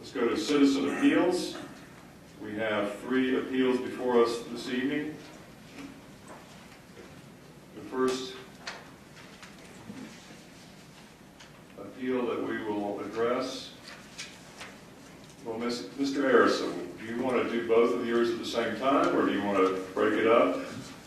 Let's go to citizen appeals. We have 3 appeals before us this evening. The first appeal that we will address, well, Mr. Harrison, do you want to do both of yours at the same time, or do you want to break it up?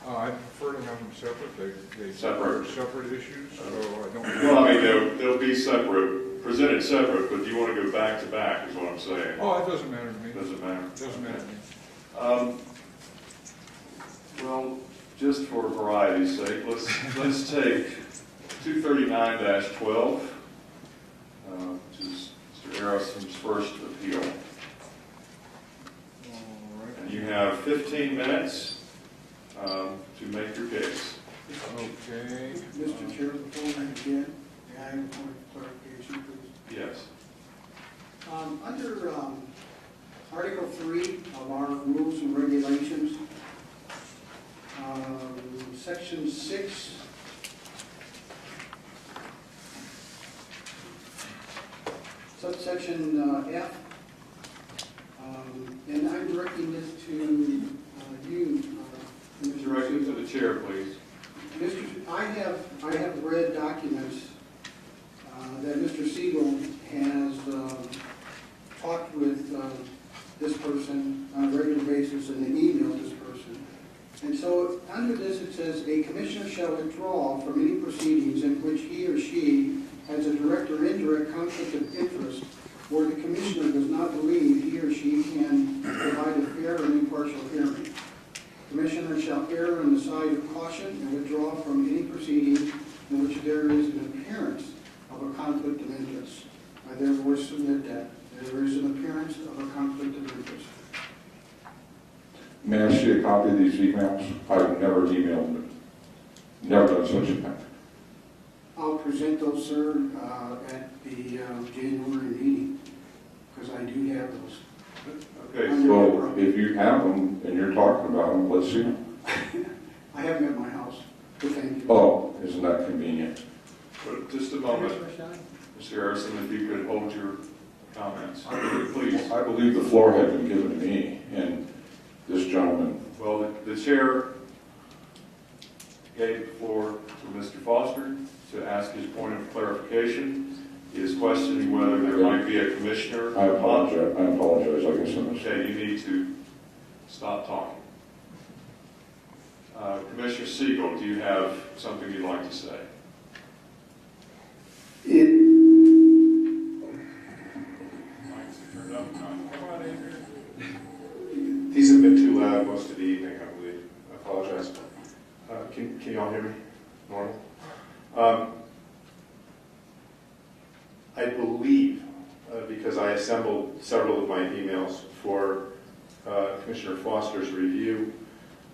I prefer to have them separate. They separate issues, so I don't. Well, I mean, they'll be separate, presented separate, but do you want to go back to back, is what I'm saying. Oh, it doesn't matter to me. Doesn't matter. Doesn't matter to me. Well, just for variety's sake, let's take 239-12, which is Mr. Harrison's first appeal. All right. And you have 15 minutes to make your case. Okay. Mr. Chair, before I begin, may I have a point of clarification, please? Yes. Under Article 3 of our rules and regulations, Section 6, subsection F, and I'm directing this to you, Mr. Directly to the chair, please. I have read documents that Mr. Siegel has talked with this person on a regular basis and then emailed this person. And so under this it says, a commissioner shall withdraw from any proceedings in which he or she has a direct or indirect conflict of interest, or the commissioner does not believe he or she can provide a fair and impartial hearing. Commissioner shall err on the side of caution and withdraw from any proceedings in which there is an appearance of a conflict of interest. I therefore submit that there is an appearance of a conflict of interest. May I see a copy of these emails? I've never emailed them. Never done such a thing. I'll present those, sir, at the January meeting, because I do have those. Okay. Well, if you have them and you're talking about them, let's see them. I have them at my house, but thank you. Oh, isn't that convenient? But just a moment, Mr. Harrison, if you could hold your comments, please. I believe the floor had been given to me, and this gentleman. Well, the chair gave the floor to Mr. Foster to ask his point of clarification. He is questioning whether there might be a commissioner. I apologize. I guess I missed. Okay, you need to stop talking. Commissioner Siegel, do you have something you'd like to say? These have been too loud most of the evening, I believe. I apologize. Can you all hear me? Normal? I believe, because I assembled several of my emails for Commissioner Foster's review,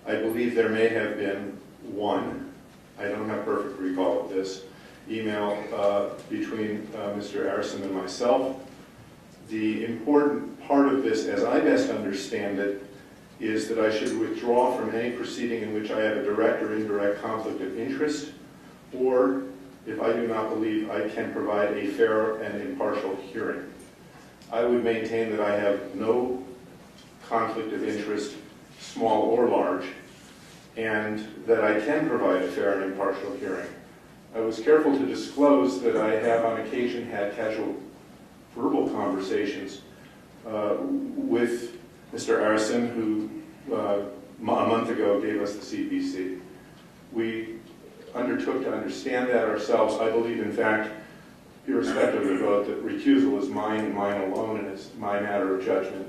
I believe there may have been one, I don't have perfect recall of this, email between Mr. Harrison and myself. The important part of this, as I best understand it, is that I should withdraw from any proceeding in which I have a direct or indirect conflict of interest, or if I do not believe I can provide a fair and impartial hearing. I would maintain that I have no conflict of interest, small or large, and that I can provide a fair and impartial hearing. I was careful to disclose that I have on occasion had casual verbal conversations with Mr. Harrison, who a month ago gave us the CPC. We undertook to understand that ourselves. I believe, in fact, irrespective of the vote, that recusal is mine and mine alone, and it's my matter of judgment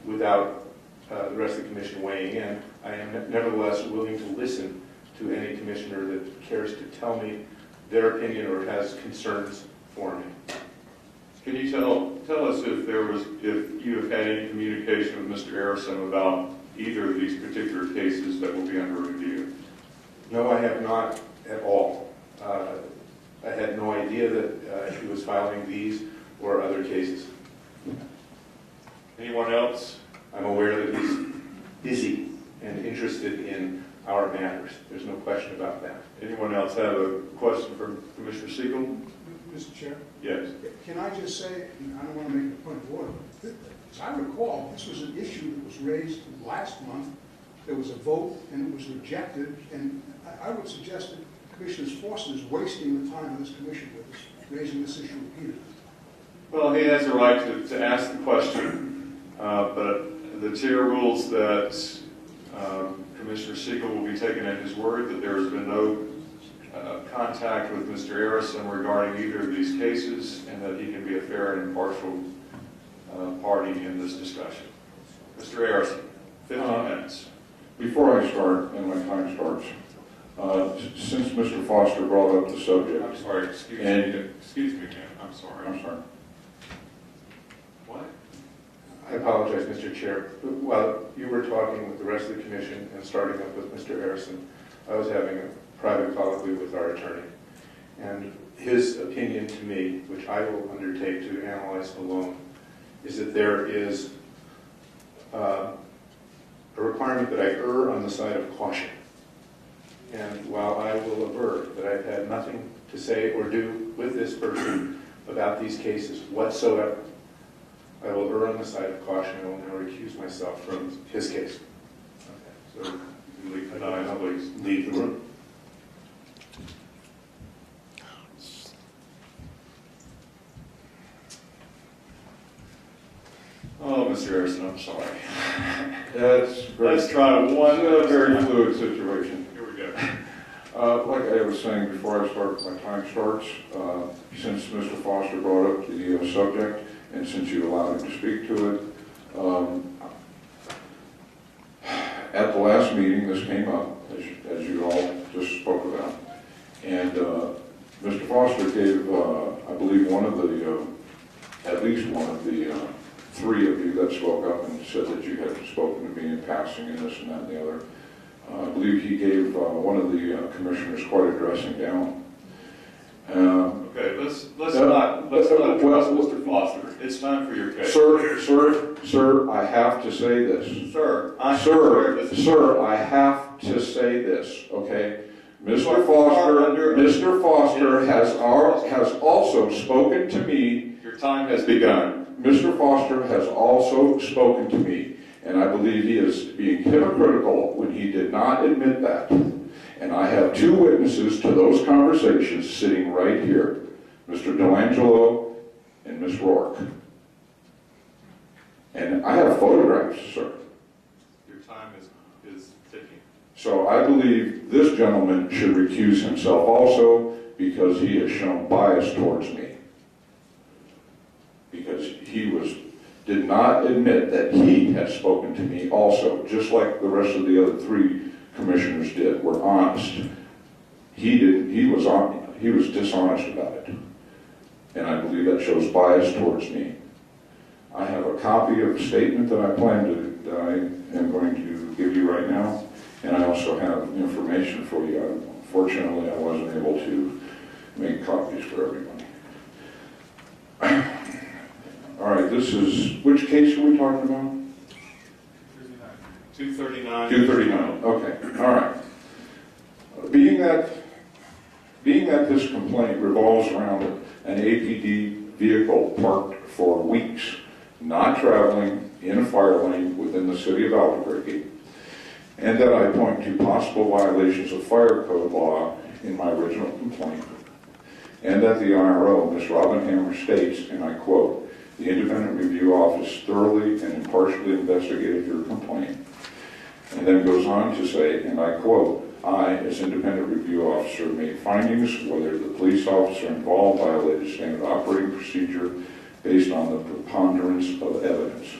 without the rest of the commission weighing in. I am nevertheless willing to listen to any commissioner that cares to tell me their opinion or has concerns for me. Can you tell us if you have had any communication with Mr. Harrison about either of these particular cases that will be under review? No, I have not at all. I had no idea that he was filing these or other cases. Anyone else? I'm aware that he's busy and interested in our matters. There's no question about that. Anyone else have a question for Commissioner Siegel? Mr. Chair, Yes. can I just say, and I don't want to make a point of order, as I recall, this was an issue that was raised last month. There was a vote and it was rejected, and I would suggest that Commissioner Foster is wasting the time of this commission with us, raising this issue repeatedly. Well, he has a right to ask the question, but the chair rules that Commissioner Siegel will be taken at his word that there has been no contact with Mr. Harrison regarding either of these cases, and that he can be a fair and impartial party in this discussion. Mr. Harrison, 15 minutes. Before I start, and my time starts, since Mr. Foster brought up the subject. I'm sorry, excuse me, ma'am, I'm sorry. I'm sorry. What? I apologize, Mr. Chair. While you were talking with the rest of the commission and starting up with Mr. Harrison, I was having a private colloquy with our attorney. And his opinion to me, which I will undertake to analyze alone, is that there is a requirement that I err on the side of caution. And while I will aver that I've had nothing to say or do with this person about these cases whatsoever, I will err on the side of caution. I will now recuse myself from his case. Okay, so you leave the I'll please. leave the room. Oh, Mr. Harrison, I'm sorry. That's Let's try one a very fluid situation. Here we go. Like I was saying before I start, my time starts, since Mr. Foster brought up the subject, and since you allowed him to speak to it, at the last meeting, this came up, as you all just spoke about, and Mr. Foster gave, I believe, one of the, at least one of the three of you that spoke up and said that you had spoken to me in passing and this and that and the other. I believe he gave one of the commissioners quite a dressing down. Okay, let's not address Mr. Foster. It's time for your case. Sir, I have to say this. Sir, I have to say this, okay? Mr. Foster has also spoken to me. Your time has begun. Mr. Foster has also spoken to me, and I believe he is being hypocritical when he did not admit that. And I have two witnesses to those conversations sitting right here, Mr. Delangelo and Ms. Rourke. And I have photographs, sir. Your time is ticking. So I believe this gentleman should recuse himself also because he has shown bias towards me. Because he did not admit that he had spoken to me also, just like the rest of the other three commissioners did, were honest. He didn't, he was dishonest about it. And I believe that shows bias towards me. I have a copy of a statement that I am going to give you right now, and I also have information for you. Unfortunately, I wasn't able to make copies for everybody. All right, this is, which case are we talking about? 239. 239, okay, all right. Being that this complaint revolves around an APD vehicle parked for weeks, not traveling in a fire lane within the city of Albuquerque, and that I point to possible violations of fire code law in my original complaint, and that the IRO, Ms. Robin Hammer, states, and I quote, "The independent review office thoroughly and impartially investigated your complaint," and then goes on to say, and I quote, "I, as independent review officer, made findings whether the police officer involved violated standard operating procedure based on the preponderance of evidence."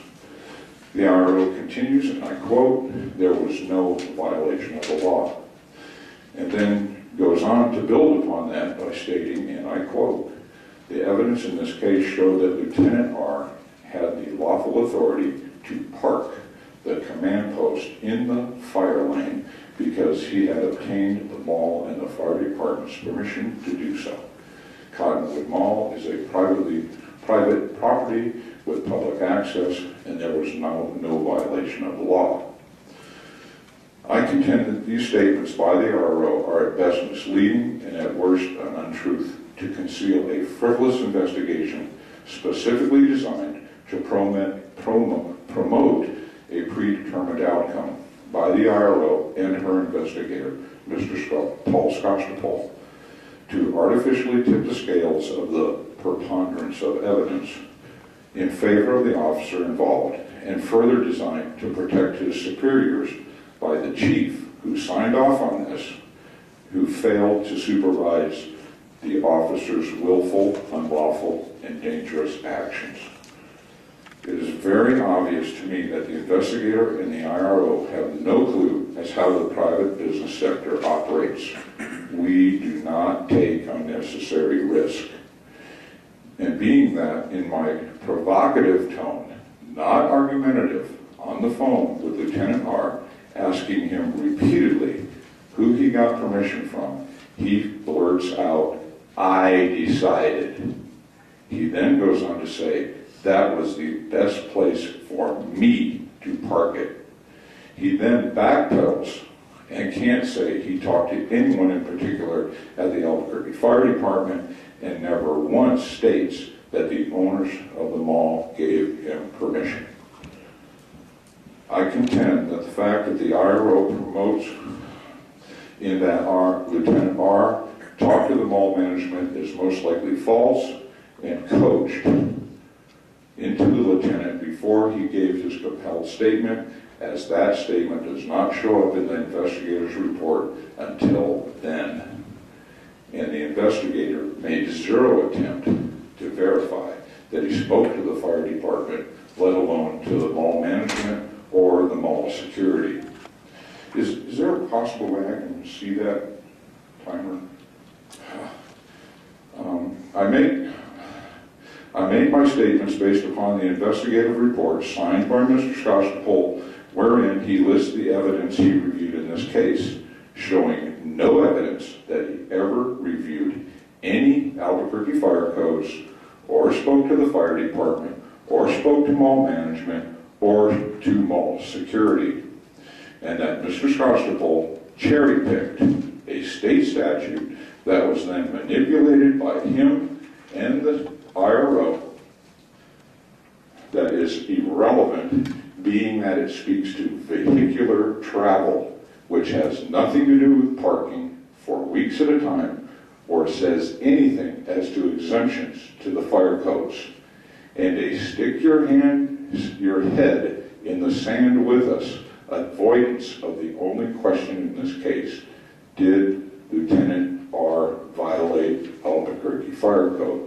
The IRO continues, and I quote, "There was no violation of the law." And then goes on to build upon that by stating, and I quote, "The evidence in this case showed that Lieutenant R had the lawful authority to park the command post in the fire lane because he had obtained the mall and the fire department's permission to do so. Cottonwood Mall is a private property with public access, and there was no violation of the law." I contend that these statements by the IRO are at best misleading and at worst an untruth to conceal a frivolous investigation specifically designed to promote a predetermined outcome by the IRO and her investigator, Mr. Paul Scotchapole, to artificially tip the scales of the preponderance of evidence in favor of the officer involved, and further designed to protect his superiors by the chief who signed off on this, who failed to supervise the officer's willful, unlawful, and dangerous actions. It is very obvious to me that the investigator and the IRO have no clue as how the private business sector operates. We do not take unnecessary risk. And being that in my provocative tone, not argumentative, on the phone with Lieutenant R, asking him repeatedly who he got permission from, he blurts out, "I decided." He then goes on to say, that was the best place for me to park it. He then backpedals and can't say he talked to anyone in particular at the Albuquerque Fire Department, and never once states that the owners of the mall gave him permission. I contend that the fact that the IRO promotes in that Lieutenant R talked to the mall management is most likely false and coached into the lieutenant before he gave his compelled statement, as that statement does not show up in the investigator's report until then. And the investigator made zero attempt to verify that he spoke to the fire department, let alone to the mall management or the mall security. Is there a possible way I can see that timer? I made my statements based upon the investigative report signed by Mr. Scotchapole, wherein he lists the evidence he reviewed in this case, showing no evidence that he ever reviewed any Albuquerque fire codes, or spoke to the fire department, or spoke to mall management, or to mall security. And that Mr. Scotchapole cherry-picked a state statute that was then manipulated by him and the IRO that is irrelevant, being that it speaks to vehicular travel, which has nothing to do with parking for weeks at a time, or says anything as to exemptions to the fire codes. And a stick your head in the sand with us avoidance of the only question in this case: did Lieutenant R violate Albuquerque Fire Code?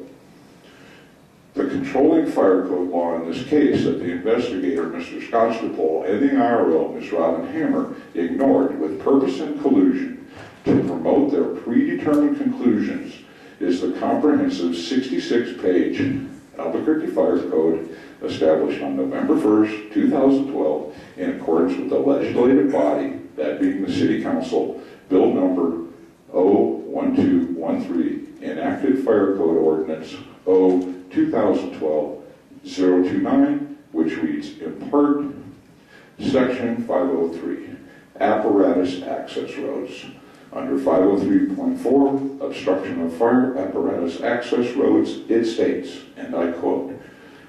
The controlling fire code law in this case that the investigator, Mr. Scotchapole, and the IRO, Ms. Robin Hammer, ignored with purpose and collusion to promote their predetermined conclusions is the comprehensive 66-page Albuquerque Fire Code established on November 1st, 2012, in accordance with the legislative body, that being the City Council, Bill number 01213, enacted Fire Code Ordinance 2012-029, which reads in part, Section 503, apparatus access roads. Under 503.4, obstruction of fire apparatus access roads, it states, and I quote,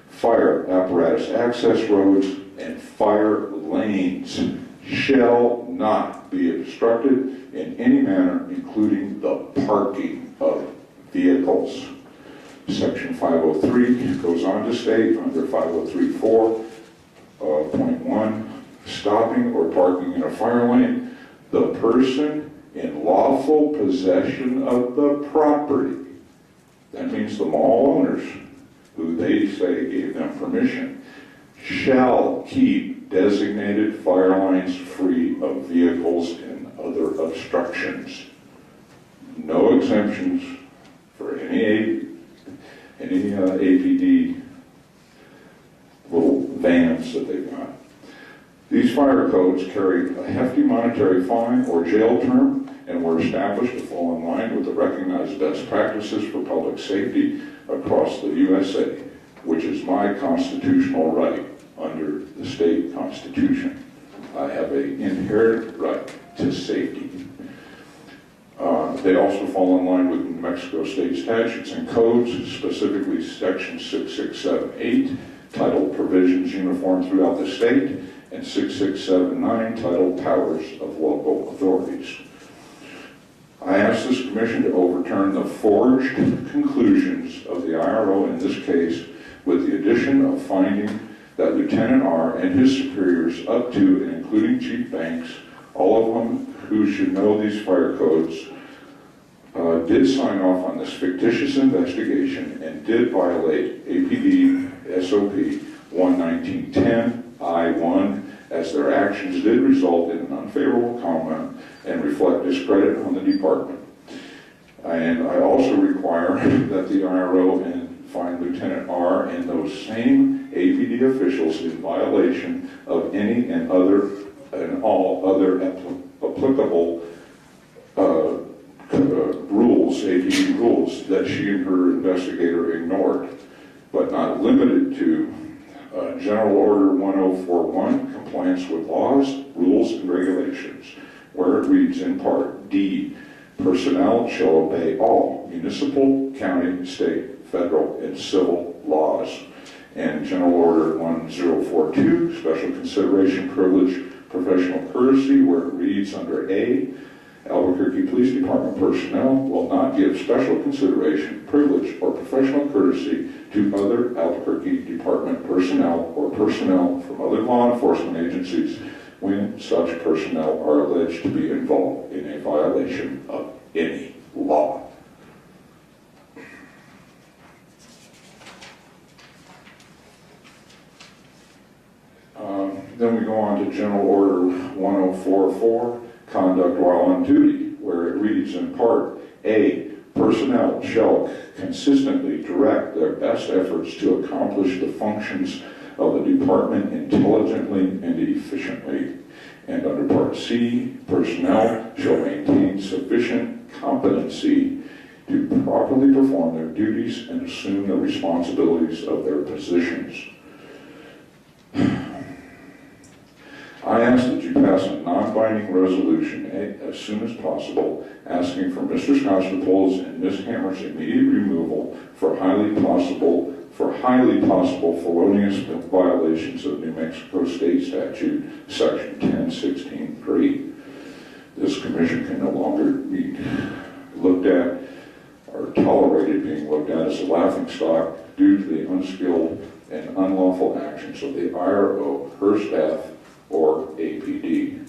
fire apparatus access roads and fire lanes shall not be obstructed in any manner, including the parking of vehicles. Section 503 goes on to state, under 503.4.1, stopping or parking in a fire lane, the person in lawful possession of the property, that means the mall owners, who they say gave them permission, shall keep designated fire lines free of vehicles and other obstructions. No exemptions for any APD little vans that they've got. These fire codes carry a hefty monetary fine or jail term and were established to fall in line with the recognized best practices for public safety across the USA, which is my constitutional right under the state constitution. I have an inherent right to safety. They also fall in line with New Mexico state statutes and codes, specifically section 6678, titled Provisions Uniform Throughout the State, and 6679, titled Powers of Local Authorities. I ask this commission to overturn the forged conclusions of the IRO in this case, with the addition of finding that Lieutenant R and his superiors up to and including Chief Banks, all of them who should know these fire codes, did sign off on this fictitious investigation and did violate APD SOP 11910 I1, as their actions did result in an unfavorable comment and reflect discredit on the department. And I also require that the IRO find Lieutenant R and those same APD officials in violation of any and all other applicable rules, APD rules, that she and her investigator ignored, but not limited to General Order 1041, compliance with laws, rules, and regulations, where it reads in part, D, personnel shall obey all municipal, county, state, federal, and civil laws. And General Order 1042, special consideration, privilege, professional courtesy, where it reads under A, Albuquerque Police Department personnel will not give special consideration, privilege, or professional courtesy to other Albuquerque Department personnel or personnel from other law enforcement agencies when such personnel are alleged to be involved in a violation of any law. Then we go on to General Order 1044, conduct while on duty, where it reads in part, A, personnel shall consistently direct their best efforts to accomplish the functions of the department intelligently and efficiently. And under part C, personnel shall maintain sufficient competency to properly perform their duties and assume the responsibilities of their positions. I ask that you pass a non-binding resolution as soon as possible, asking for Mr. Scotchapol's and Ms. Hammer's immediate removal for highly possible felonious violations of New Mexico State Statute, Section 1016.3. This commission can no longer be looked at or tolerated being looked at as a laughingstock due to the unskilled and unlawful actions of the IRO, her staff, or APD.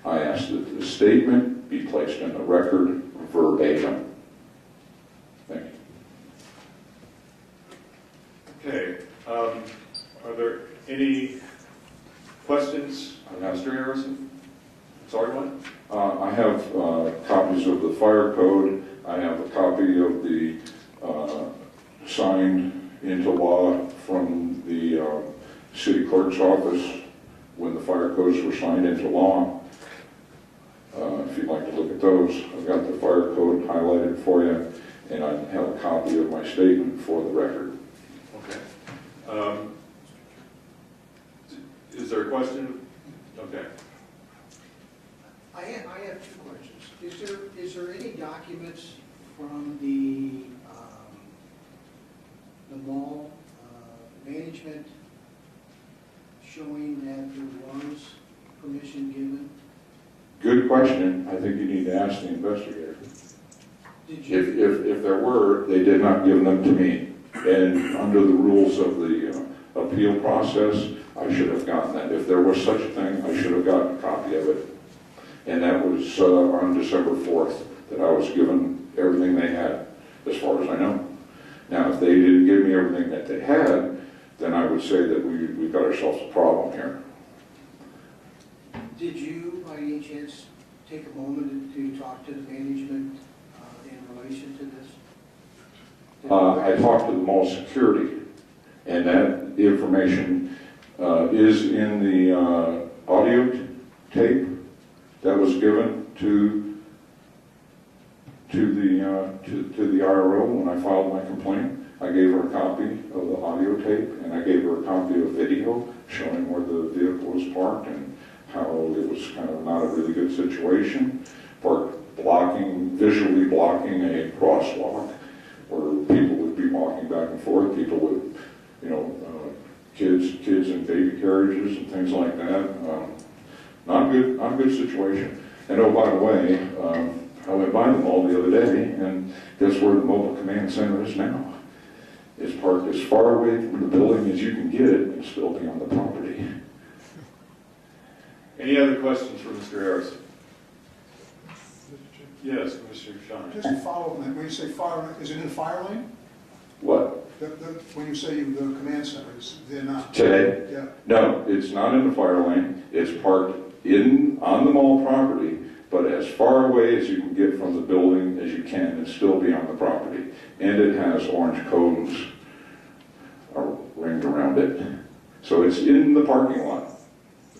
I ask that the statement be placed in the record verbatim. Thank you. Okay. Are there any questions, Mr. Harrison? Sorry, what? I have copies of the fire code. I have a copy of the signed into law from the city clerk's office when the fire codes were signed into law. If you'd like to look at those, I've got the fire code highlighted for you, and I have a copy of my statement for the record. Okay. Is there a question? Okay. I have two questions. Is there any documents from the mall management showing that there was permission given? Good question. I think you need to ask the investigator. Did you? If there were, they did not give them to me. And under the rules of the appeal process, I should have gotten that. If there was such a thing, I should have gotten a copy of it. And that was on December 4th that I was given everything they had, as far as I know. Now, if they didn't give me everything that they had, then I would say that we've got ourselves a problem here. Did you, by any chance, take a moment to talk to the management in relation to this? I talked to the mall security, and that information is in the audio tape that was given to the IRO when I filed my complaint. I gave her a copy of the audio tape, and I gave her a copy of video showing where the vehicle was parked and how it was kind of not a really good situation, parked visually blocking a crosswalk where people would be walking back and forth, people with, kids in baby carriages and things like that. Not a good situation. And oh, by the way, I went by the mall the other day, and guess where the mobile command center is now? It's parked as far away from the building as you can get it and still be on the property. Any other questions for Mr. Harrison? Yes, Mr. Shine. Just to follow up on that, when you say fire, is it in the fire lane? What? When you say the command center, they're not? Today? Yeah. No, it's not in the fire lane. It's parked on the mall property, but as far away as you can get from the building as you can and still be on the property. And it has orange cones ringed around it. So it's in the parking lot.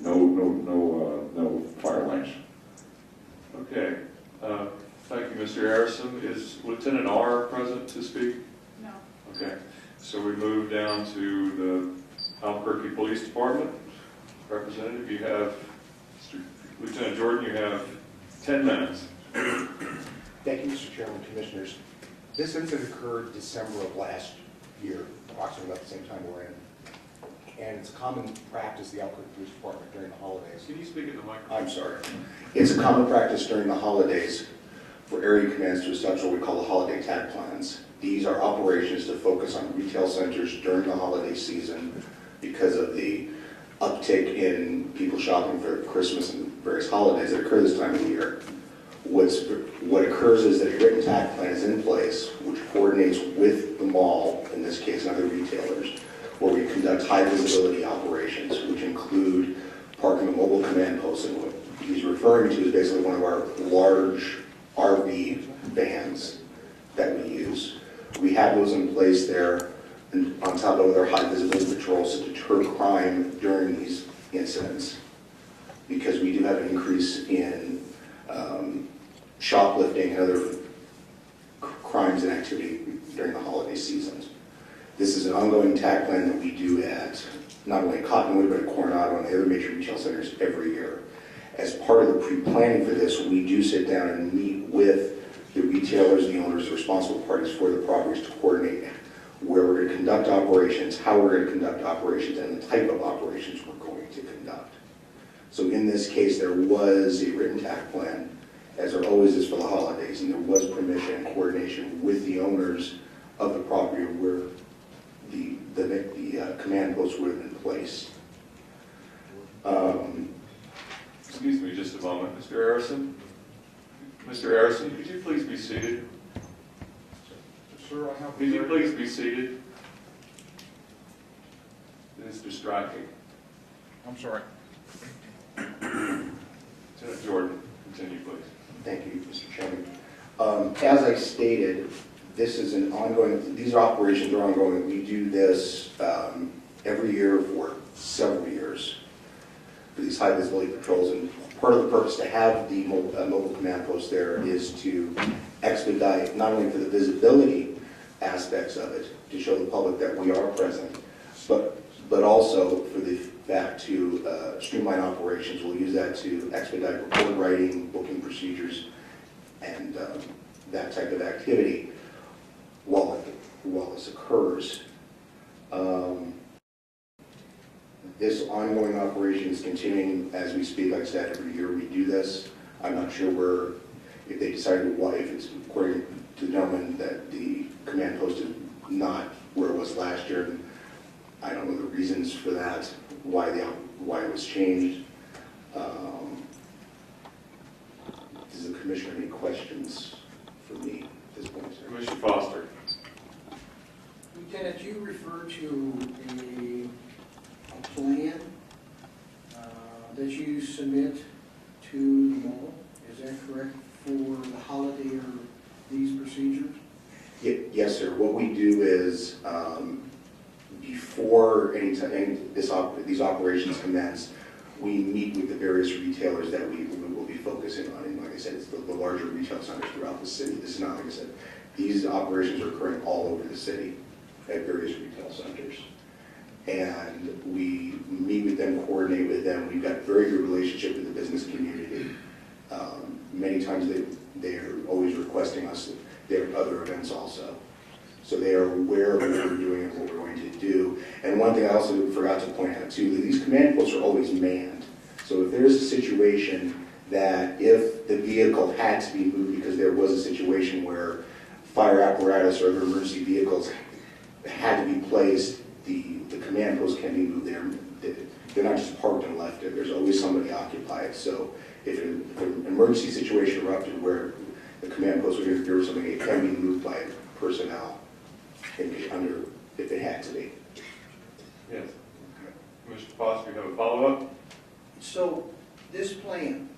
No fire lanes. Okay. Thank you, Mr. Harrison. Is Lieutenant R present to speak? No. Okay. So we move down to the Albuquerque Police Department. Representative, you have, Lieutenant Jordan, you have 10 minutes. Thank you, Mr. Chairman, Commissioners. This incident occurred December of last year, approximately about the same time we're in. And it's a common practice, the Albuquerque Police Department during the holidays. Can you speak in the microphone? I'm sorry. It's a common practice during the holidays for area commands to establish what we call the holiday tag plans. These are operations to focus on retail centers during the holiday season because of the uptick in people shopping for Christmas and various holidays that occur this time of year. What occurs is that a written tag plan is in place, which coordinates with the mall, in this case, and other retailers, where we conduct high visibility operations, which include parking a mobile command post. And what he's referring to is basically one of our large RV vans that we use. We have those in place there, and on top of other high visibility patrols to deter crime during these incidents, because we do have an increase in shoplifting and other crimes and activity during the holiday seasons. This is an ongoing tag plan that we do at not only Cottonwood, but at Coronado and the other major retail centers every year. As part of the pre-planning for this, we do sit down and meet with the retailers, the owners, the responsible parties for the properties to coordinate where we're going to conduct operations, how we're going to conduct operations, and the type of operations we're going to conduct. So in this case, there was a written tag plan, as there always is for the holidays, and there was permission and coordination with the owners of the property where the command post would have been placed. Excuse me just a moment, Mr. Harrison. Mr. Harrison, could you please be seated? Sir, I have. Could you please be seated? It is distracting. I'm sorry. Lieutenant Jordan, continue, please. Thank you, Mr. Chairman. As I stated, this is an ongoing, these operations are ongoing. We do this every year for several years for these high visibility patrols. And part of the purpose to have the mobile command post there is to expedite, not only for the visibility aspects of it, to show the public that we are present, but also for the fact to streamline operations. We'll use that to expedite report writing, booking procedures, and that type of activity while this occurs. This ongoing operation is continuing as we speak. Like I said, every year we do this. I'm not sure if they decided why, if it's according to the gentleman that the command post is not where it was last year. And I don't know the reasons for that, why it was changed. Does the commissioner have any questions for me at this point, sir? Commissioner Foster. Lieutenant, you refer to a plan that you submit to the mall. Is that correct, for the holiday or these procedures? Yes, sir. What we do is, before these operations commence, we meet with the various retailers that we will be focusing on. And like I said, it's the larger retail centers throughout the city. This is not, like I said, these operations are occurring all over the city at various retail centers. And we meet with them, coordinate with them. We've got a very good relationship with the business community. Many times they're always requesting us their other events also. So they are aware of what we're doing and what we're going to do. And one thing I also forgot to point out too, that these command posts are always manned. So if there's a situation that if the vehicle had to be moved because there was a situation where fire apparatus or other emergency vehicles had to be placed, the command post can be moved there. They're not just parked and left there. There's always somebody occupied. So if an emergency situation erupted where the command post would interfere with something, it can be moved by personnel if they had to be. Yes. Commissioner Foster, you have a follow-up? So this plan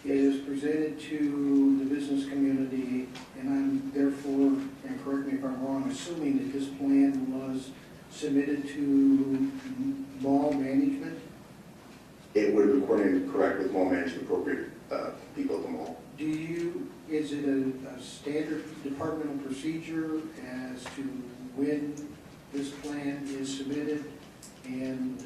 is presented to the business community, and I'm therefore, and correct me if I'm wrong, assuming that this plan was submitted to mall management? It would have been coordinated correct with mall management, appropriate people at the mall. Is it a standard departmental procedure as to when this plan is submitted and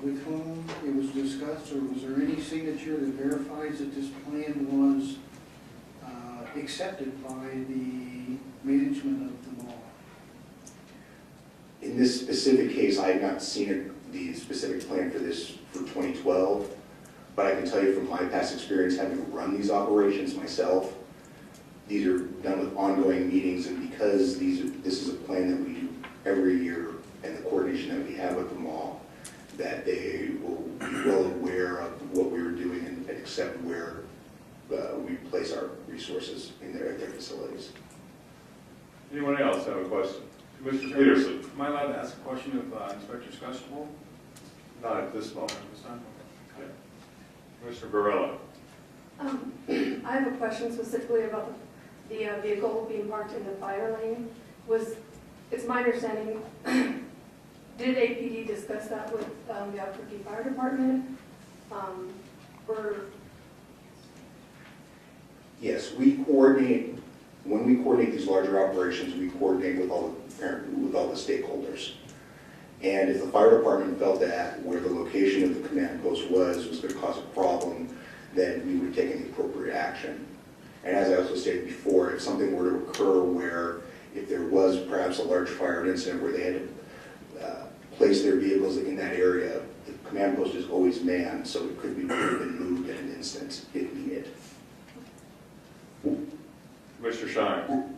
with whom it was discussed, or was there any signature that verifies that this plan was accepted by the management of the mall? In this specific case, I have not seen the specific plan for this for 2012, but I can tell you from my past experience having run these operations myself, these are done with ongoing meetings, and because this is a plan that we do every year and the coordination that we have with the mall, that they will be well aware of what we were doing and accept where we place our resources in their facilities. Anyone else have a question? Commissioner Peterson? Am I allowed to ask a question of Inspector Scutchable? Not at this moment. This time? Okay. Commissioner Barella? I have a question specifically about the vehicle being parked in the fire lane. It's my understanding, did APD discuss that with the Albuquerque Fire Department? Or Yes, we coordinate, when we coordinate these larger operations, we coordinate with all the stakeholders. And if the fire department felt that where the location of the command post was going to cause a problem, then we would take any appropriate action. And as I also stated before, if something were to occur where if there was perhaps a large fire incident where they had to place their vehicles in that area, the command post is always manned, so it could be moved in an instant if needed. Commissioner Shine?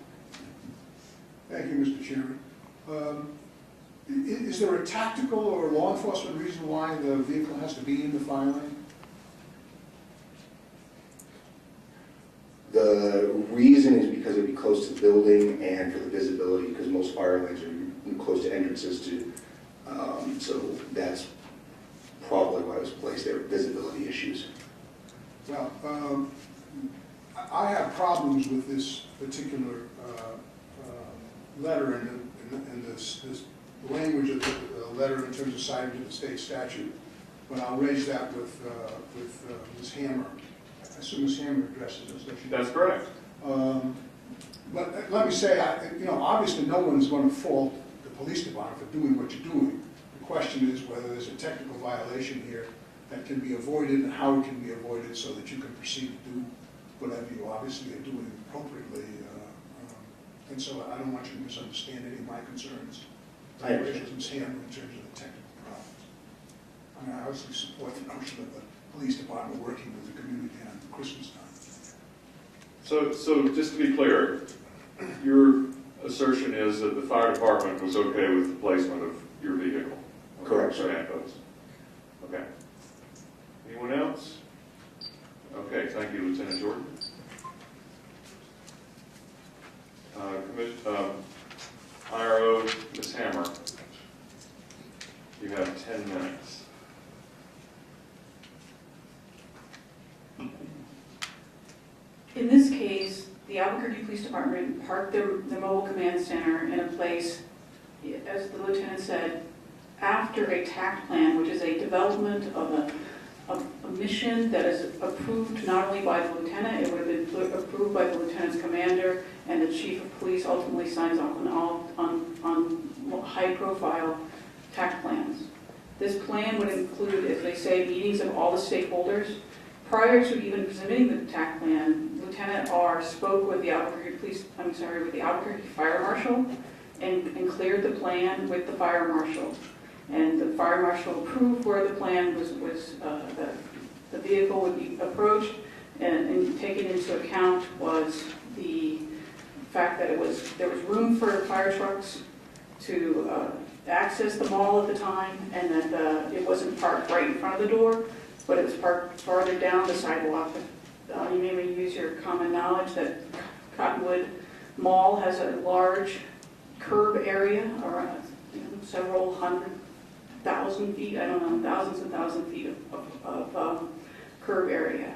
Thank you, Mr. Chairman. Is there a tactical or law enforcement reason why the vehicle has to be in the fire lane? The reason is because it'd be close to the building and for the visibility, because most fire lanes are close to entrances to, so that's probably why it was placed there, visibility issues. Well, I have problems with this particular letter and this language of the letter in terms of citing to the state statute, but I'll raise that with Ms. Hammer. I assume Ms. Hammer addresses this, doesn't she? That's correct. But let me say, obviously no one's going to fault the police department for doing what you're doing. The question is whether there's a technical violation here that can be avoided and how it can be avoided so that you can proceed to do whatever you obviously are doing appropriately. And so I don't want you to misunderstand any of my concerns. I understand. Ms. Hammer in terms of the technical problems. I mean, I obviously support the notion of the police department working with the community on Christmas time. So just to be clear, your assertion is that the fire department was okay with the placement of your vehicle? Correct, sir. Command post. Okay. Anyone else? Okay, thank you, Lieutenant Jordan. IRO, Ms. Hammer, you have 10 minutes. In this case, the Albuquerque Police Department parked the mobile command center in a place, as the lieutenant said, after a TAC plan, which is a development of a mission that is approved not only by the lieutenant, it would have been approved by the lieutenant's commander, and the chief of police ultimately signs off on high-profile TAC plans. This plan would include, as they say, meetings of all the stakeholders. prior to even submitting the attack plan, Lieutenant R spoke with the with the Albuquerque Fire Marshal and cleared the plan with the Fire Marshal. And the Fire Marshal approved where the plan was the vehicle would be approached, and taken into account was the fact that there was room for fire trucks to access the mall at the time, and that it wasn't parked right in front of the door, but it was parked farther down the sidewalk. You may use your common knowledge that Cottonwood Mall has a large curb area, around several 100,000 feet, I don't know, thousands and thousands of feet of curb area.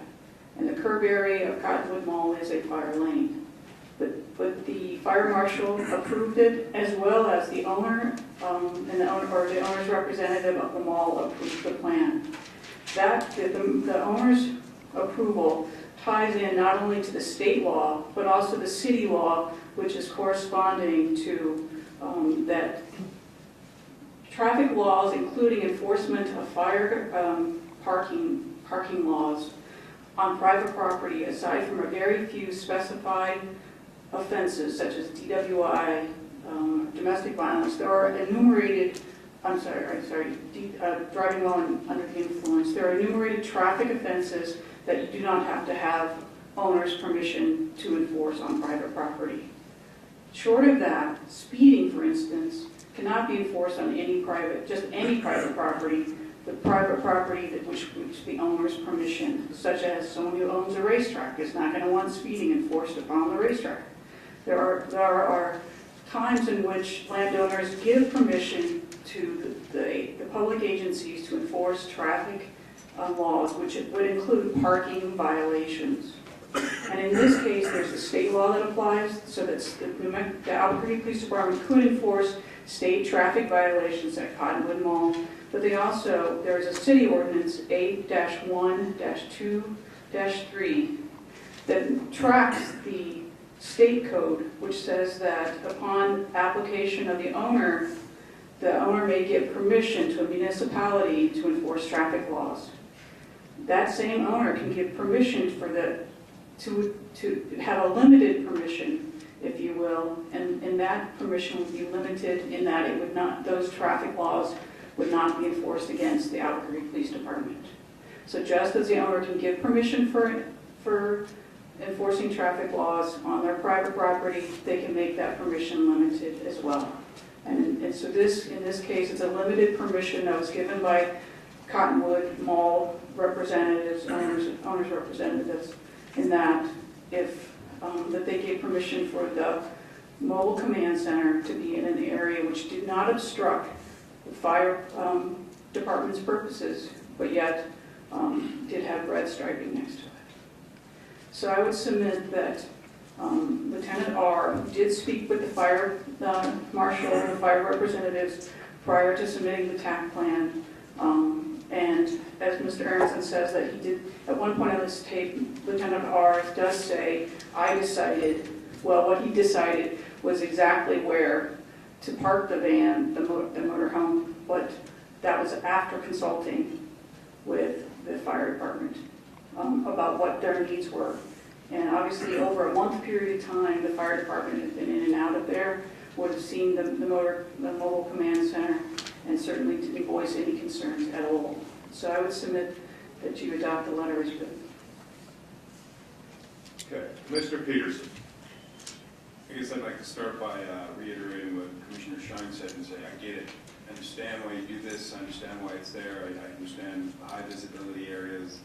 And the curb area of Cottonwood Mall is a fire lane. But the fire marshal approved it, as well as the owner and the owner's representative of the mall approved the plan. The owner's approval ties in not only to the state law, but also the city law, which is corresponding to that traffic laws, including enforcement of fire parking laws on private property, aside from a very few specified offenses such as DWI, domestic violence, there are enumerated, driving while under the influence, there are enumerated traffic offenses that you do not have to have owner's permission to enforce on private property. Short of that, speeding, for instance, cannot be enforced on any private property, the private property which the owner's permission, such as someone who owns a racetrack is not going to want speeding enforced upon the racetrack. There are times in which landowners give permission to the public agencies to enforce traffic laws, which would include parking violations. And in this case, there's the state law that applies, so that the Albuquerque Police Department could enforce state traffic violations at Cottonwood Mall, but there's a city ordinance 8-1-2-3 that tracks the state code, which says that upon application of the owner may give permission to a municipality to enforce traffic laws. That same owner can give permission to have a limited permission, if you will, and that permission would be limited in that those traffic laws would not be enforced against the Albuquerque Police Department. So just as the owner can give permission for enforcing traffic laws on their private property, they can make that permission limited as well. And so in this case, it's a limited permission that was given by Cottonwood Mall representatives, owners representatives, in that that they gave permission for the mobile command center to be in an area which did not obstruct the fire department's purposes, but yet did have red striping next to it. So I would submit that Lieutenant R did speak with the fire marshal and the fire representatives prior to submitting the TAC plan. And as Mr. Aronson says, that he did, at one point on this tape, Lieutenant R does say, what he decided was exactly where to park the van, the motorhome, but that was after consulting with the fire department about what their needs were. And obviously over a month period of time, the fire department has been in and out of there, would have seen the mobile command center, and certainly didn't voice any concerns at all. So I would submit that you adopt the letter as written. Okay, Mr. Peterson. I guess I'd like to start by reiterating what Commissioner Shine said and say, I get it. I understand why you do this, I understand why it's there, I understand the high visibility areas.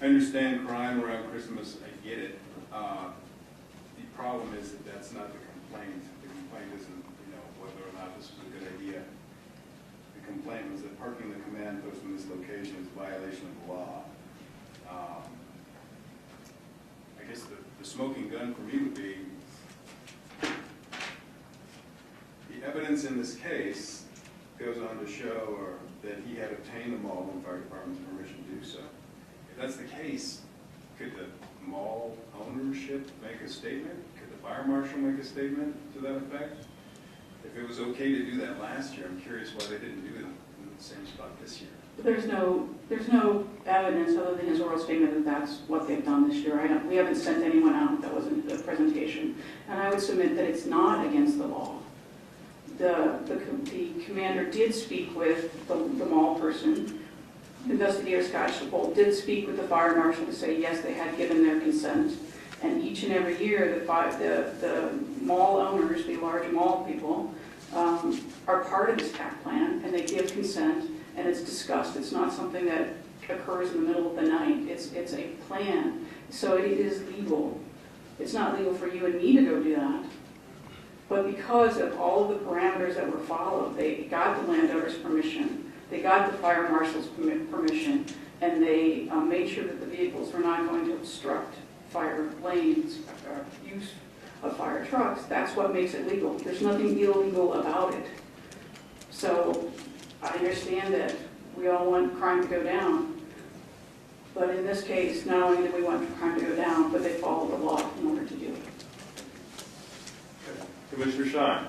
I understand crime around Christmas, I get it. The problem is that that's not the complaint. The complaint isn't, whether or not this was a good idea. The complaint was that parking the command post in this location is a violation of the law. I guess the smoking gun for me would be the evidence in this case goes on to show that he had obtained the mall and fire department's permission to do so. If that's the case, could the mall ownership make a statement? Could the fire marshal make a statement to that effect? If it was okay to do that last year, I'm curious why they didn't do the same spot this year. There's no evidence other than his oral statement that that's what they've done this year. We haven't sent anyone out. That wasn't the presentation. And I would submit that it's not against the law. The commander did speak with the mall person. Investigator Scott Schapol did speak with the fire marshal to say yes, they had given their consent. And each and every year, the mall owners, the large mall people, are part of this TAC plan, and they give consent, and it's discussed. It's not something that occurs in the middle of the night. It's a plan, so it is legal. It's not legal for you and me to go do that. But because of all of the parameters that were followed, they got the landowner's permission, they got the fire marshal's permission, and they made sure that the vehicles were not going to obstruct fire lanes, use of fire trucks. That's what makes it legal. There's nothing illegal about it. So I understand that we all want crime to go down, but in this case, not only do we want crime to go down, but they follow the law in order to do it. Commissioner Shine.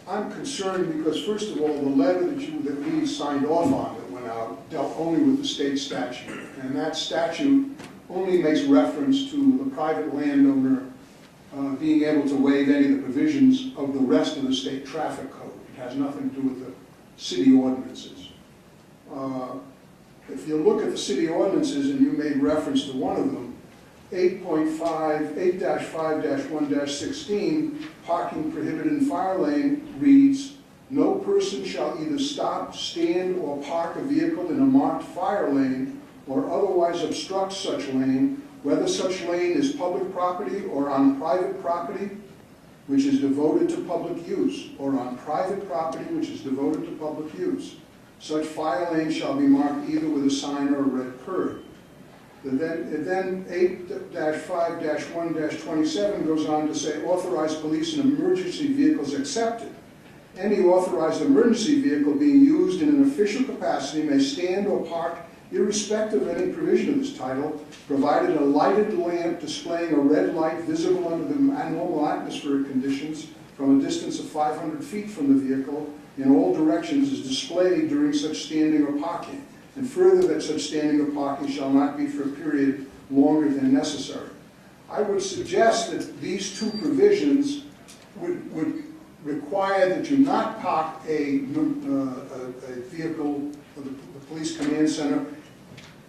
I'm concerned because, first of all, the letter that we signed off on that went out dealt only with the state statute, and that statute only makes reference to the private landowner being able to waive any of the provisions of the rest of the state traffic code. It has nothing to do with the city ordinances. If you look at the city ordinances, and you made reference to one of them, 8.5-1-16, parking prohibited in fire lane reads, no person shall either stop, stand, or park a vehicle in a marked fire lane or otherwise obstruct such lane, whether such lane is public property or on private property, which is devoted to public use, or on private property which is devoted to public use. Such fire lane shall be marked either with a sign or a red curb. Then 8-5-1-27 goes on to say authorized police and emergency vehicles accepted. Any authorized emergency vehicle being used in an official capacity may stand or park irrespective of any provision of this title, provided a lighted lamp displaying a red light visible under the normal atmospheric conditions from a distance of 500 feet from the vehicle in all directions is displayed during such standing or parking. And further, that such standing or parking shall not be for a period longer than necessary. I would suggest that these two provisions would require that you not park a vehicle of the police command center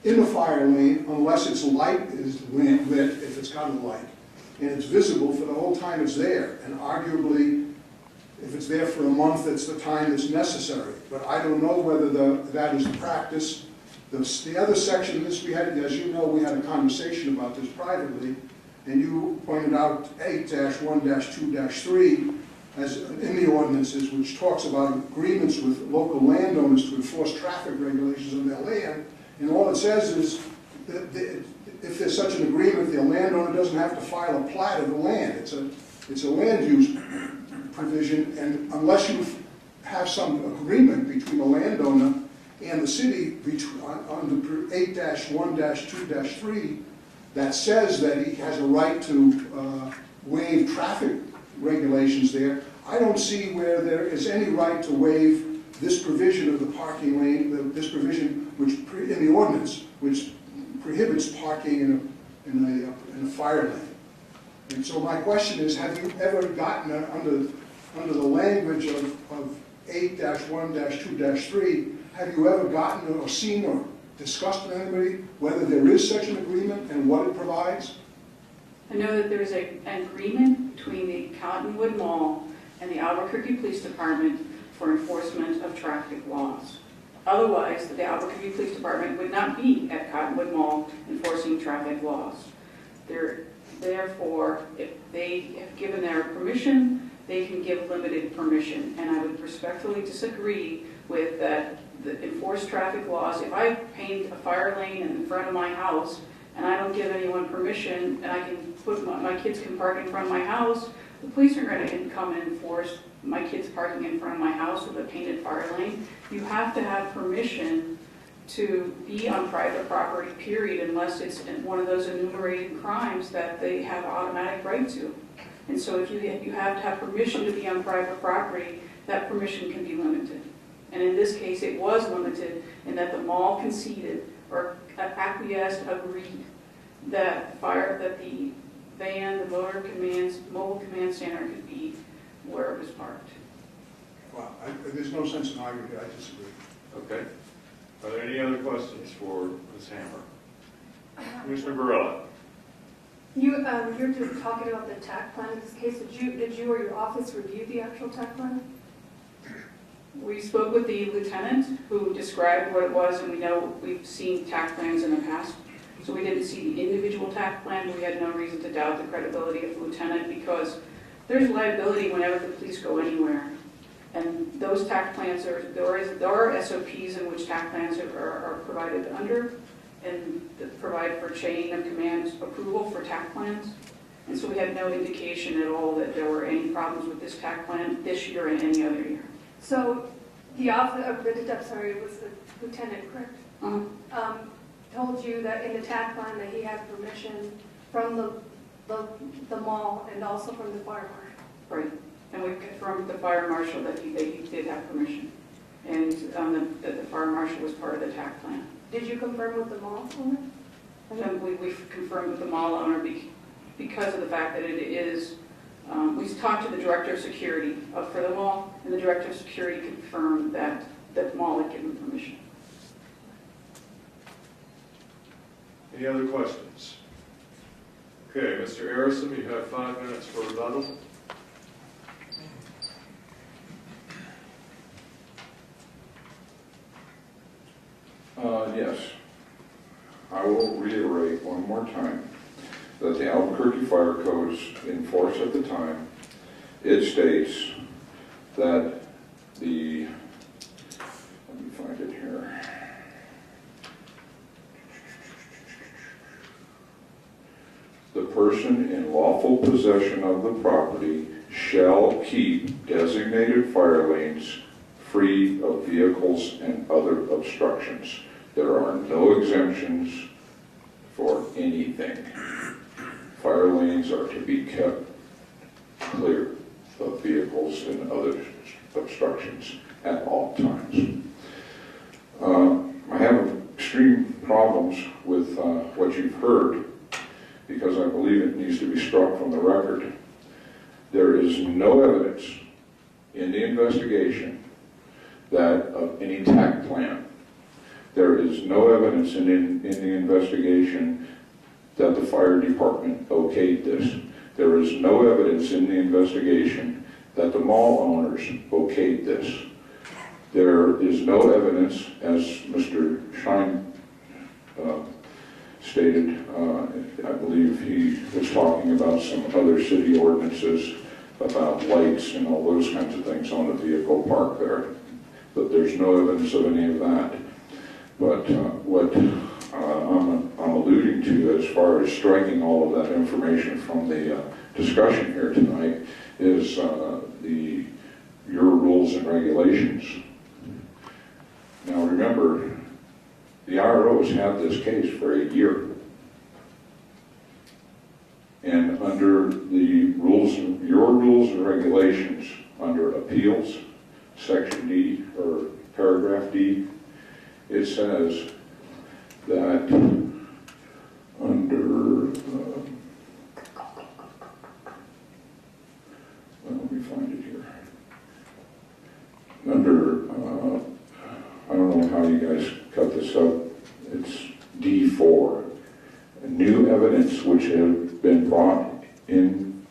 in the fire lane unless its light is lit, if it's got a light, and it's visible for the whole time it's there. And arguably, if it's there for a month, it's the time that's necessary. But I don't know whether that is the practice. The other section of this, we had, as you know, we had a conversation about this privately, and you pointed out 8-1-2-3 as in the ordinances, which talks about agreements with local landowners to enforce traffic regulations on their land. And all it says is that if there's such an agreement, the landowner doesn't have to file a plat of the land. It's a land use provision, and unless you have some agreement between the landowner and the city under 8-1-2-3 that says that he has a right to waive traffic regulations there, I don't see where there is any right to waive this provision of the parking lane, this provision which in the ordinance, which prohibits parking in a fire lane. And so my question is, have you ever gotten under the language of 8-1-2-3, have you ever gotten or seen or discussed with anybody whether there is such an agreement and what it provides? I know that there's an agreement between the Cottonwood Mall and the Albuquerque Police Department for enforcement of traffic laws. Otherwise, the Albuquerque Police Department would not be at Cottonwood Mall enforcing traffic laws. Therefore, if they have given their permission, they can give limited permission. And I would respectfully disagree with that. The enforced traffic laws, if I paint a fire lane in front of my house and I don't give anyone permission and I can put my kids can park in front of my house, the police are going to come and enforce my kids parking in front of my house with a painted fire lane. You have to have permission to be on private property, period, unless it's one of those enumerated crimes that they have automatic right to. And so if you have to have permission to be on private property, that permission can be limited. And in this case, it was limited in that the mall conceded or acquiesced, agreed that the van, the mobile command center could be where it was parked. Well, there's no sense in arguing here, I disagree. Okay. Are there any other questions for Ms. Hammer? Commissioner Barella? You're just talking about the TAC plan in this case. Did you or your office review the actual TAC plan? We spoke with the lieutenant who described what it was, and we know we've seen TAC plans in the past. So we didn't see the individual TAC plan. We had no reason to doubt the credibility of the lieutenant because there's liability whenever the police go anywhere. And those TAC plans, there are SOPs in which TAC plans are provided under and that provide for chain of command approval for TAC plans. And so we had no indication at all that there were any problems with this TAC plan this year and any other year. So the it was the lieutenant, correct? Told you that in the TAC plan that he had permission from the mall and also from the fire marshal. Right. And we confirmed with the fire marshal that he did have permission. And that the fire marshal was part of the TAC plan. Did you confirm with the mall owner? And we've confirmed with the mall owner because of the fact that it is, we talked to the director of security for the mall, and the director of security confirmed that the mall had given permission. Any other questions? Okay, Mr. Arison, you have 5 minutes for rebuttal. Yes. I will reiterate one more time that the Albuquerque Fire Codes in force at the time, it states that let me find it here. The person in lawful possession of the property shall keep designated fire lanes free of vehicles and other obstructions. There are no exemptions for anything. Fire lanes are to be kept clear of vehicles and other obstructions at all times. I have extreme problems with what you've heard because I believe it needs to be struck from the record. There is no evidence in the investigation that of any TAC plan. There is no evidence in the investigation that the fire department okayed this. There is no evidence in the investigation that the mall owners okayed this. There is no evidence, as Mr. Schein stated, I believe he was talking about some other city ordinances about lights and all those kinds of things on the vehicle park there. But there's no evidence of any of that. But what I'm alluding to as far as striking all of that information from the discussion here tonight is your rules and regulations. Now remember, the IRO has had this case for a year. And under the rules, your rules and regulations, under appeals, section D or paragraph D, it says that under, let me find it here. Under, I don't know how you guys cut this up, it's D4. New evidence which have been brought in,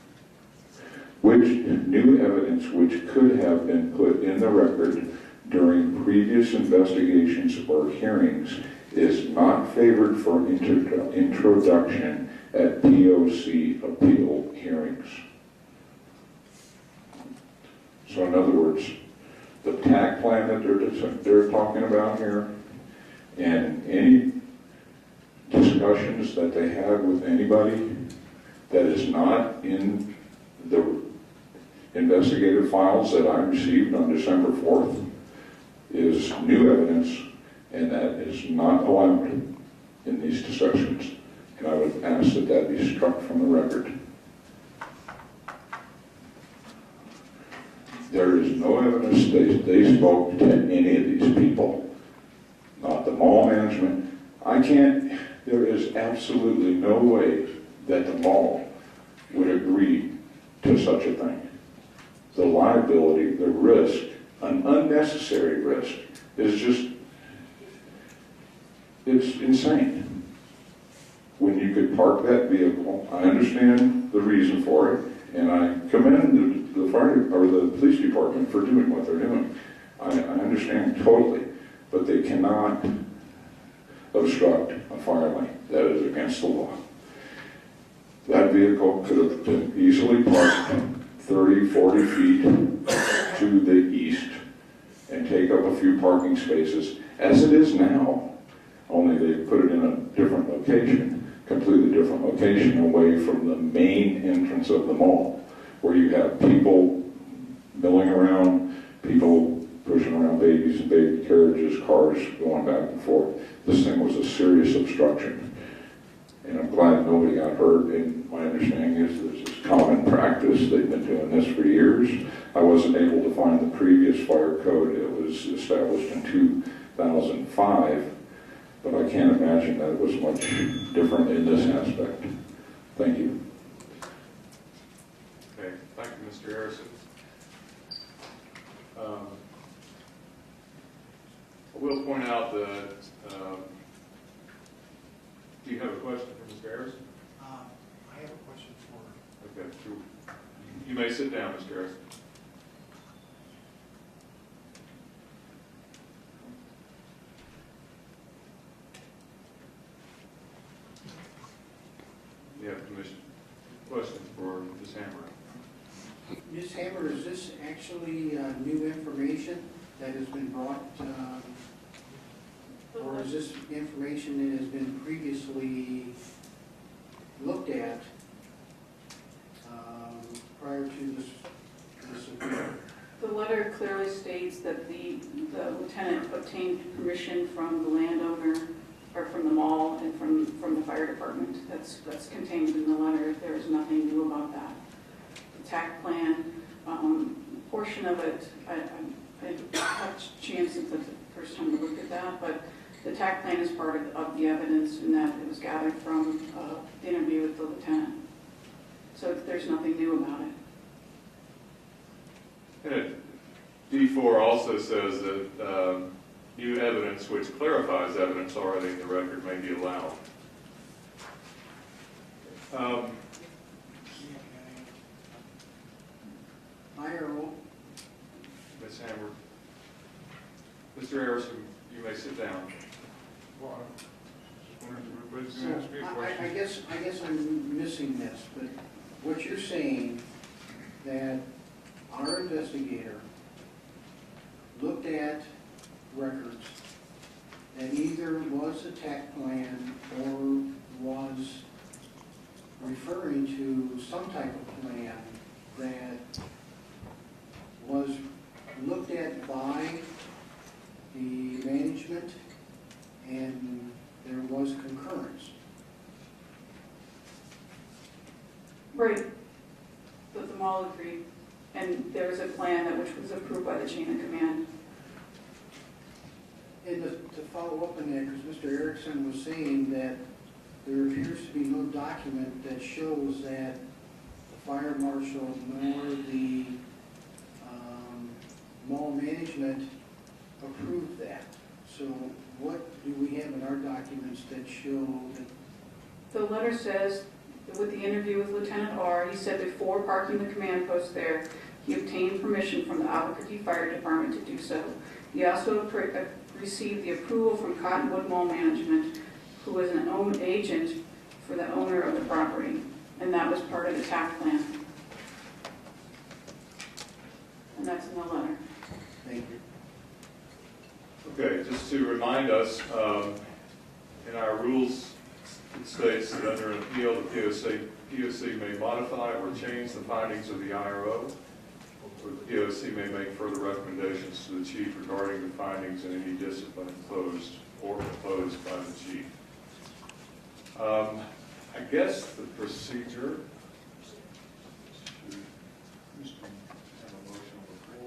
new evidence which could have been put in the record during previous investigations or hearings is not favored for introduction at POC appeal hearings. So in other words, the TAC plan that they're talking about here and any discussions that they have with anybody that is not in the investigative files that I received on December 4th is new evidence, and that is not allowed in these discussions. And I would ask that that be struck from the record. There is no evidence they spoke to any of these people. Not the mall management. There is absolutely no way that the mall would agree to such a thing. The liability, the risk, an unnecessary risk, is just, it's insane. When you could park that vehicle, I understand the reason for it, and I commend the fire or the police department for doing what they're doing. I understand totally, but they cannot obstruct a fire lane. That is against the law. That vehicle could have been easily parked 30, 40 feet to the east and take up a few parking spaces, as it is now, only they put it in a different location, completely different location, away from the main entrance of the mall, where you have people milling around, people pushing around babies and baby carriages, cars going back and forth. This thing was a serious obstruction. And I'm glad nobody got hurt, and my understanding is this is common practice. They've been doing this for years. I wasn't able to find the previous fire code. It was established in 2005, but I can't imagine that it was much different in this aspect. Thank you. Okay, thank you, Mr. Harrison. I will point out that, do you have a question for Mr. Harrison? I have a question for... Okay, sure. You may sit down, Mr. Harrison. You have permission. Questions for Ms. Hammer? Ms. Hammer, is this actually new information that has been brought, or is this information that has been previously looked at prior to this event? The letter clearly states that the lieutenant obtained permission from the landowner, or from the mall, and from the fire department. That's contained in the letter. There is nothing new about that. The TAC plan, portion of it, I didn't have a chance since that's the first time we looked at that, but the TAC plan is part of the evidence in that it was gathered from the interview with the lieutenant. So there's nothing new about it. And D4 also says that new evidence which clarifies evidence already in the record may be allowed. IRO. Ms. Hammer. Mr. Harrison, you may sit down. Well, I guess I'm missing this, but what you're saying, that our investigator looked at records that either was a TAC plan or was referring to some type of plan that was looked at by the management, and there was concurrence. Right. But the mall agreed, and there was a plan which was approved by the chain of command. And to follow up on that, because Mr. Erickson was saying that there appears to be no document that shows that the fire marshal nor the mall management approved that. So what do we have in our documents that show that? The letter says, with the interview with Lieutenant R, he said before parking the command post there, he obtained permission from the Albuquerque Fire Department to do so. He also received the approval from Cottonwood Mall Management, who was an own agent for the owner of the property, and that was part of the TAC plan. And that's in the letter. Thank you. Okay, just to remind us, in our rules, it states that under an appeal, the POC may modify or change the findings of the IRO, or the POC may make further recommendations to the chief regarding the findings and any discipline imposed or proposed by the chief. I guess the procedure, have a motion on the floor.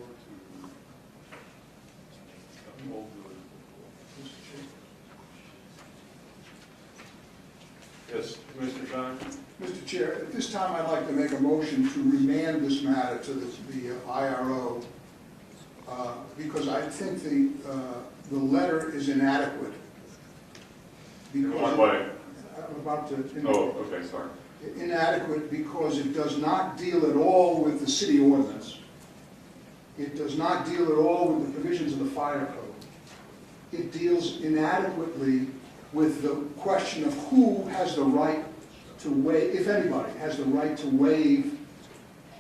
Yes, Commissioner Shine? Mr. Chair, at this time, I'd like to make a motion to remand this matter to the IRO, because I think the letter is inadequate. In Because what way? I'm about to. Oh, okay, sorry. Inadequate because it does not deal at all with the city ordinance. It does not deal at all with the provisions of the fire code. It deals inadequately with the question of who has the right to waive, if anybody has the right to waive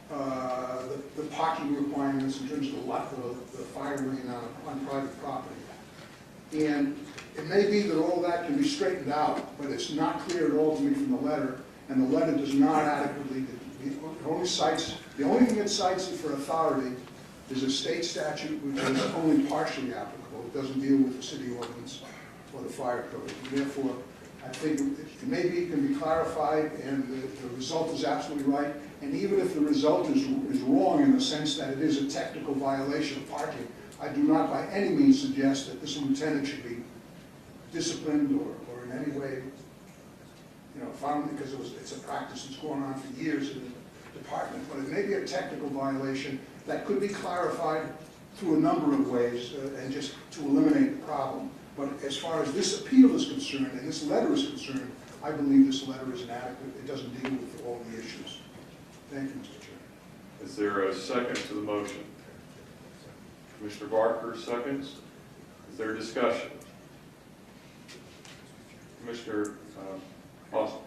the parking requirements in terms of the fire lane on private property. And it may be that all that can be straightened out, but it's not clear at all to me from the letter, and the letter does not adequately, the only thing it cites for authority is a state statute which is only partially applicable. It doesn't deal with the city ordinance or the fire code. And therefore, I think it maybe can be clarified, and the result is absolutely right. And even if the result is wrong in the sense that it is a technical violation of parking, I do not by any means suggest that this lieutenant should be disciplined or in any way, found, because it's a practice that's going on for years in the department. But it may be a technical violation that could be clarified through a number of ways and just to eliminate the problem. But as far as this appeal is concerned and this letter is concerned, I believe this letter is inadequate. It doesn't deal with all the issues. Thank you, Mr. Chair. Is there a second to the motion? Commissioner Barker seconds. Is there discussion? Commissioner Foster?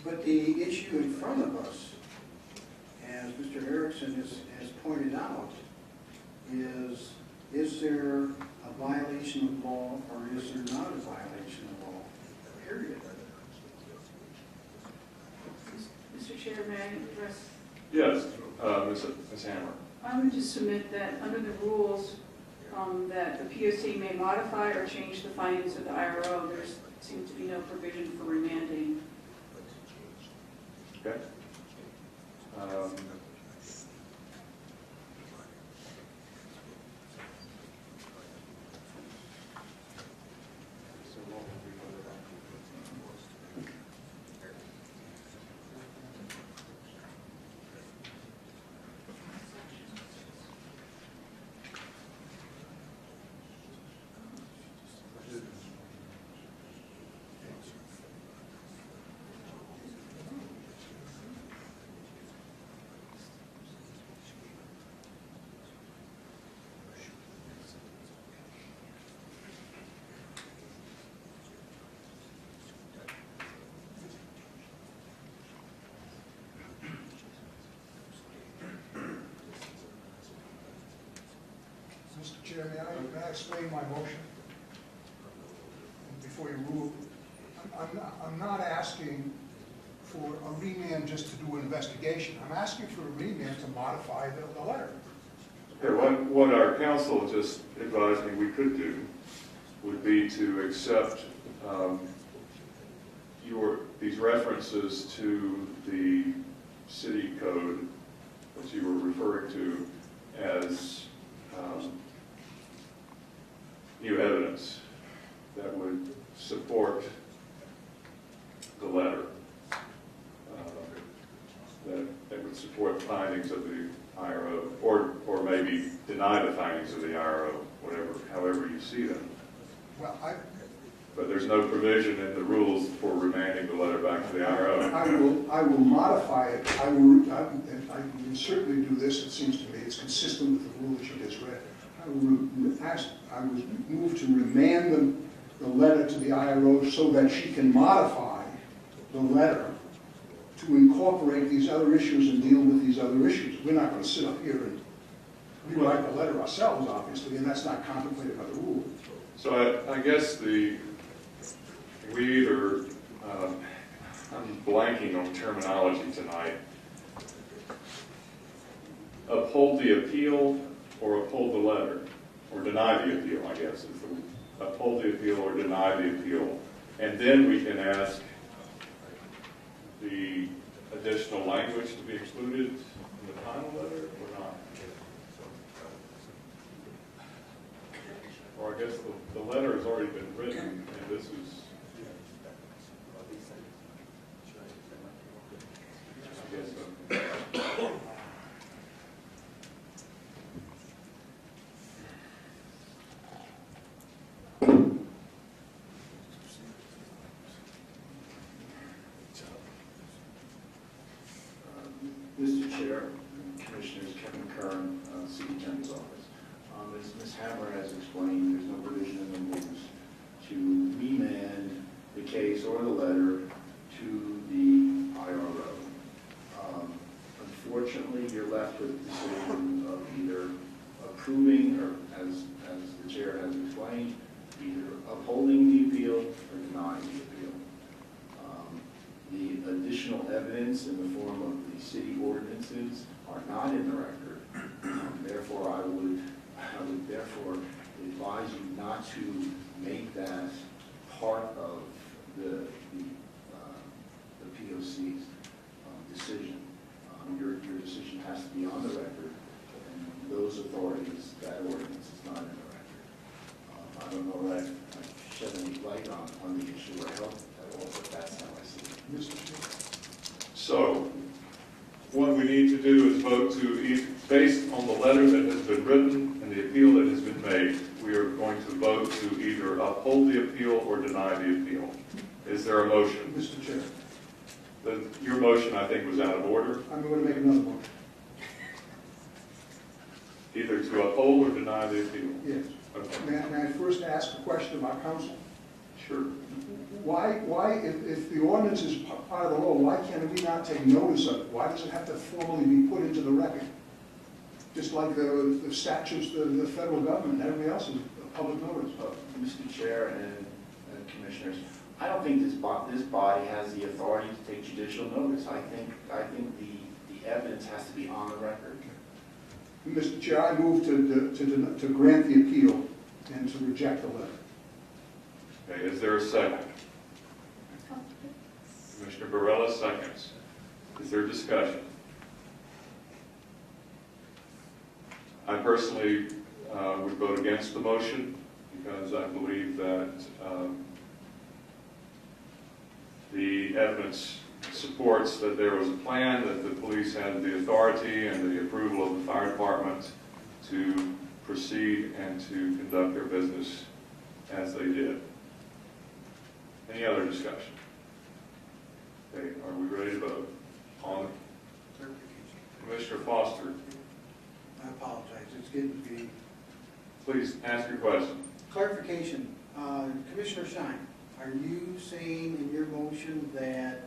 But the issue in front of us, as Mr. Erickson has pointed out, is there a violation of law or is there not a violation of law? Period. Mr. Chair, may I address? Yes, Ms. Hammer. I would just submit that under the rules, that the POC may modify or change the findings of the IRO. There seems to be no provision for remanding. Okay. Mr. Chair, may I explain my motion before you rule? I'm not asking for a remand just to do an investigation. I'm asking for a remand to modify the letter. Okay, what our counsel just advised me we could do would be to accept these references to the city code that you were referring to as new evidence that would support the letter, that would support the findings of the IRO, or maybe deny the findings of the IRO, however you see them. Well, But there's no provision in the rules for remanding the letter back to the IRO. I will modify it. I will certainly do this. It seems to me it's consistent with the rule that you just read. I will move to remand the letter to the IRO so that she can modify the letter to incorporate these other issues and deal with these other issues. We're not going to sit up here and rewrite the letter ourselves, obviously, and that's not contemplated by the rule. So I guess we either, I'm blanking on terminology tonight, uphold the appeal or uphold the letter, or deny the appeal, I guess, is the uphold the appeal or deny the appeal. And then we can ask the additional language to be included in the final letter or not. Or I guess the letter has already been written, and this is Ms. Hammer has explained, there's no provision in the rules to remand the case or the letter to the IRO. Unfortunately, you're left with the decision of either approving, or as the chair has explained, either upholding the appeal or denying the appeal. The additional evidence in the form of the city ordinances are not in the record. Therefore, I would therefore advise you not to make that part of the POC's decision. Your decision has to be on the record, and those authorities, that ordinance is not in the record. I don't know that I shed any light on the issue or help at all, but that's how I see it. Mr. Chair. So, what we need to do is vote to, based on the letter that has been written and the appeal that has been made, we are going to vote to either uphold the appeal or deny the appeal. Is there a motion? Mr. Chair, Your motion, I think, was out of order. I'm going to make another one. Either to uphold or deny the appeal. Yes. Okay. May I first ask a question of our counsel? Sure. Why, if the ordinance is part of the law, why can we not take notice of it? Why does it have to formally be put into the record? Just like the statutes, the federal government, and everybody else is a public notice. Mr. Chair and Commissioners, I don't think this body has the authority to take judicial notice. I think the evidence has to be on the record. Mr. Chair, I move to grant the appeal and to reject the letter. Okay, is there a second? Commissioner Barella seconds. Is there discussion? I personally would vote against the motion because I believe that the evidence supports that there was a plan, that the police had the authority and the approval of the fire department to proceed and to conduct their business as they did. Any other discussion? Okay, are we ready to vote? On Commissioner Foster, I apologize, it's getting to be. please ask your question. Clarification, Commissioner Shine, are you saying in your motion that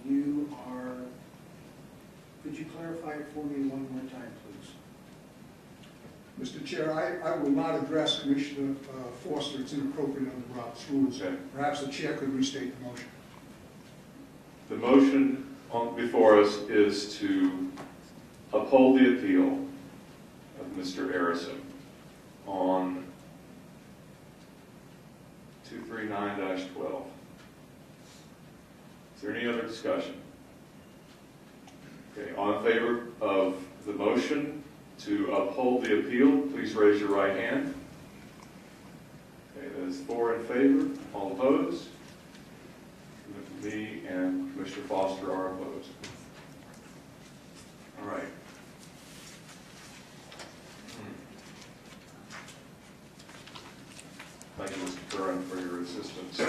you are, could you clarify it for me one more time, please? Mr. Chair, I will not address Commissioner Foster. It's inappropriate under Robert's rules. Okay. Perhaps the chair could restate the motion. The motion before us is to uphold the appeal of Mr. Harrison on 239-12. Is there any other discussion? Okay, all in favor of the motion to uphold the appeal, please raise your right hand. Okay, that is 4 in favor. All opposed? Me and Commissioner Foster are opposed. All right. Thank you, Mr. Curran, for your assistance.